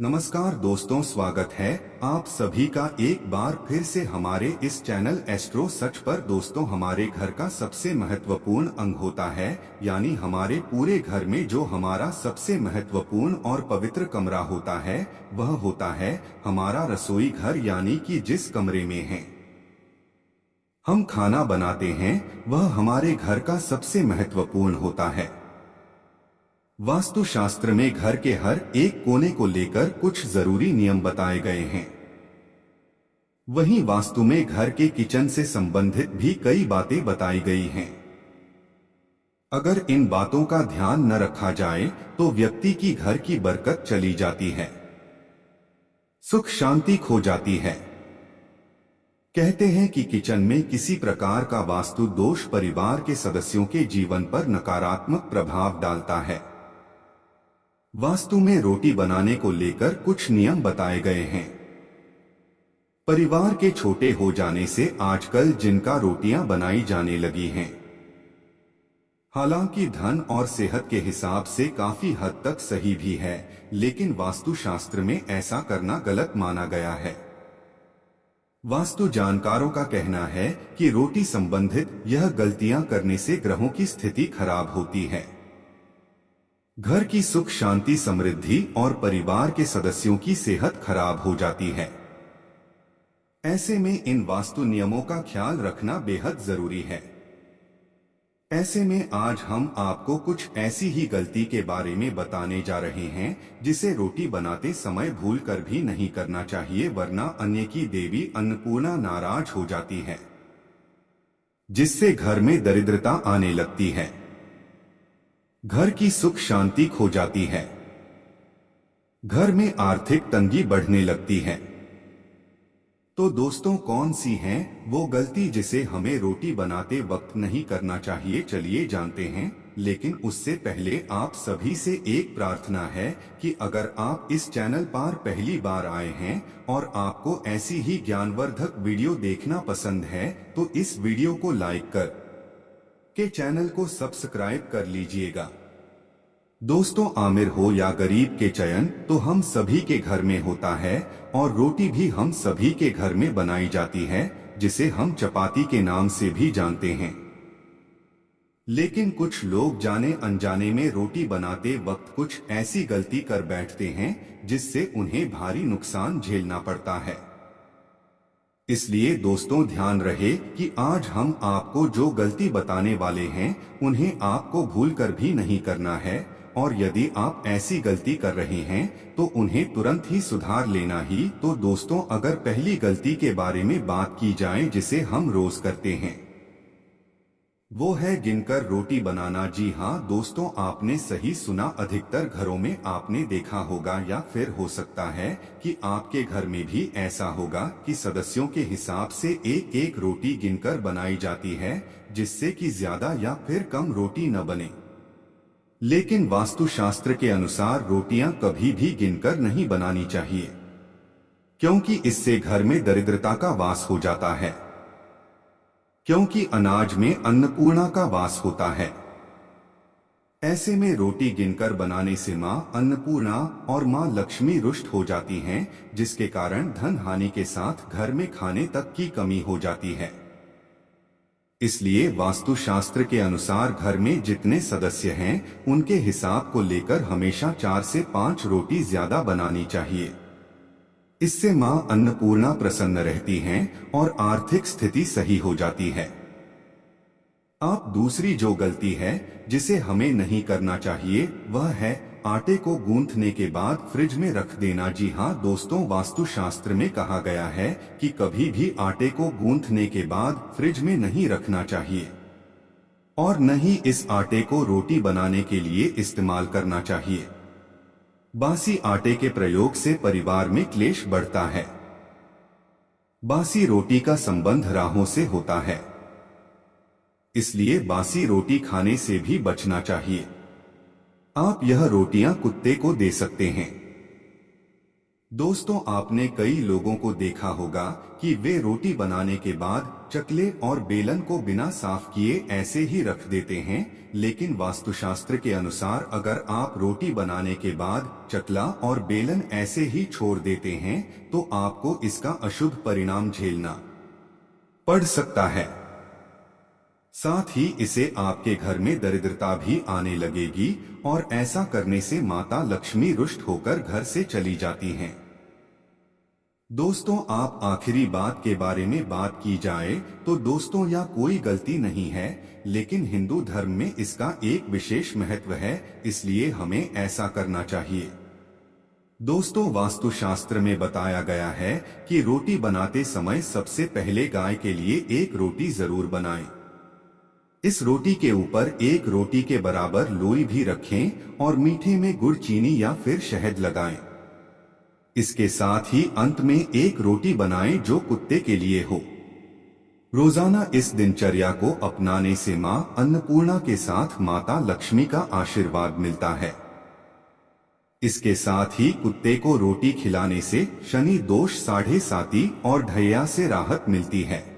नमस्कार दोस्तों, स्वागत है आप सभी का एक बार फिर से हमारे इस चैनल एस्ट्रो सच पर। दोस्तों, हमारे घर का सबसे महत्वपूर्ण अंग होता है, यानी हमारे पूरे घर में जो हमारा सबसे महत्वपूर्ण और पवित्र कमरा होता है वह होता है हमारा रसोई घर, यानी कि जिस कमरे में हम खाना बनाते हैं वह हमारे घर का सबसे महत्वपूर्ण होता है। वास्तुशास्त्र में घर के हर एक कोने को लेकर कुछ जरूरी नियम बताए गए हैं। वहीं वास्तु में घर के किचन से संबंधित भी कई बातें बताई गई हैं। अगर इन बातों का ध्यान न रखा जाए तो व्यक्ति की घर की बरकत चली जाती है, सुख शांति खो जाती है। कहते हैं कि किचन में किसी प्रकार का वास्तु दोष परिवार के सदस्यों के जीवन पर नकारात्मक प्रभाव डालता है। वास्तु में रोटी बनाने को लेकर कुछ नियम बताए गए हैं। परिवार के छोटे हो जाने से आजकल जिनका रोटियां बनाई जाने लगी हैं, हालांकि धन और सेहत के हिसाब से काफी हद तक सही भी है, लेकिन वास्तुशास्त्र में ऐसा करना गलत माना गया है। वास्तु जानकारों का कहना है कि रोटी संबंधित यह गलतियां करने से ग्रहों की स्थिति खराब होती है, घर की सुख शांति समृद्धि और परिवार के सदस्यों की सेहत खराब हो जाती है। ऐसे में इन वास्तु नियमों का ख्याल रखना बेहद जरूरी है। ऐसे में आज हम आपको कुछ ऐसी ही गलती के बारे में बताने जा रहे हैं जिसे रोटी बनाते समय भूल कर भी नहीं करना चाहिए, वरना अन्य की देवी अन्नपूर्णा नाराज हो जाती है, जिससे घर में दरिद्रता आने लगती है, घर की सुख शांति खो जाती है, घर में आर्थिक तंगी बढ़ने लगती है। तो दोस्तों, कौन सी है वो गलती जिसे हमें रोटी बनाते वक्त नहीं करना चाहिए, चलिए जानते हैं। लेकिन उससे पहले आप सभी से एक प्रार्थना है कि अगर आप इस चैनल पर पहली बार आए हैं और आपको ऐसी ही ज्ञानवर्धक वीडियो देखना पसंद है तो इस वीडियो को लाइक कर के चैनल को सब्सक्राइब कर लीजिएगा। दोस्तों, आमिर हो या गरीब के चयन तो हम सभी के घर में होता है, और रोटी भी हम सभी के घर में बनाई जाती है, जिसे हम चपाती के नाम से भी जानते हैं। लेकिन कुछ लोग जाने अनजाने में रोटी बनाते वक्त कुछ ऐसी गलती कर बैठते हैं जिससे उन्हें भारी नुकसान झेलना पड़ता है। इसलिए दोस्तों, ध्यान रहे कि आज हम आपको जो गलती बताने वाले हैं उन्हें आपको भूलकर भी नहीं करना है, और यदि आप ऐसी गलती कर रहे हैं तो उन्हें तुरंत ही सुधार लेना ही। तो दोस्तों, अगर पहली गलती के बारे में बात की जाए जिसे हम रोज करते हैं, वो है गिनकर रोटी बनाना। जी हाँ दोस्तों, आपने सही सुना। अधिकतर घरों में आपने देखा होगा, या फिर हो सकता है कि आपके घर में भी ऐसा होगा कि सदस्यों के हिसाब से एक एक रोटी गिनकर बनाई जाती है, जिससे कि ज्यादा या फिर कम रोटी न बने। लेकिन वास्तुशास्त्र के अनुसार रोटियां कभी भी गिनकर नहीं बनानी चाहिए, क्योंकि इससे घर में दरिद्रता का वास हो जाता है, क्योंकि अनाज में अन्नपूर्णा का वास होता है। ऐसे में रोटी गिनकर बनाने से मां अन्नपूर्णा और मां लक्ष्मी रुष्ट हो जाती हैं, जिसके कारण धन हानि के साथ घर में खाने तक की कमी हो जाती है। इसलिए वास्तुशास्त्र के अनुसार घर में जितने सदस्य हैं उनके हिसाब को लेकर हमेशा 4 से 5 रोटी ज्यादा बनानी चाहिए। इससे मां अन्नपूर्णा प्रसन्न रहती हैं और आर्थिक स्थिति सही हो जाती है। आप दूसरी जो गलती है जिसे हमें नहीं करना चाहिए वह है आटे को गूंथने के बाद फ्रिज में रख देना। जी हाँ दोस्तों, वास्तुशास्त्र में कहा गया है कि कभी भी आटे को गूंथने के बाद फ्रिज में नहीं रखना चाहिए, और न ही इस आटे को रोटी बनाने के लिए इस्तेमाल करना चाहिए। बासी आटे के प्रयोग से परिवार में क्लेश बढ़ता है। बासी रोटी का संबंध राहों से होता है, इसलिए बासी रोटी खाने से भी बचना चाहिए। आप यह रोटियां कुत्ते को दे सकते हैं। दोस्तों, आपने कई लोगों को देखा होगा कि वे रोटी बनाने के बाद चकले और बेलन को बिना साफ किए ऐसे ही रख देते हैं, लेकिन वास्तुशास्त्र के अनुसार अगर आप रोटी बनाने के बाद चकला और बेलन ऐसे ही छोड़ देते हैं तो आपको इसका अशुभ परिणाम झेलना पड़ सकता है। साथ ही इससे आपके घर में दरिद्रता भी आने लगेगी और ऐसा करने से माता लक्ष्मी रुष्ट होकर घर से चली जाती हैं। दोस्तों, आप आखिरी बात के बारे में बात की जाए तो दोस्तों, यह कोई गलती नहीं है, लेकिन हिंदू धर्म में इसका एक विशेष महत्व है, इसलिए हमें ऐसा करना चाहिए। दोस्तों, वास्तुशास्त्र में बताया गया है कि रोटी बनाते समय सबसे पहले गाय के लिए एक रोटी जरूर बनाएं। इस रोटी के ऊपर एक रोटी के बराबर लोई भी रखें और मीठे में गुड़, चीनी या फिर शहद लगाएं। इसके साथ ही अंत में एक रोटी बनाएं जो कुत्ते के लिए हो। रोजाना इस दिनचर्या को अपनाने से मां अन्नपूर्णा के साथ माता लक्ष्मी का आशीर्वाद मिलता है। इसके साथ ही कुत्ते को रोटी खिलाने से शनि दोष, साढ़े साती और ढैया से राहत मिलती है।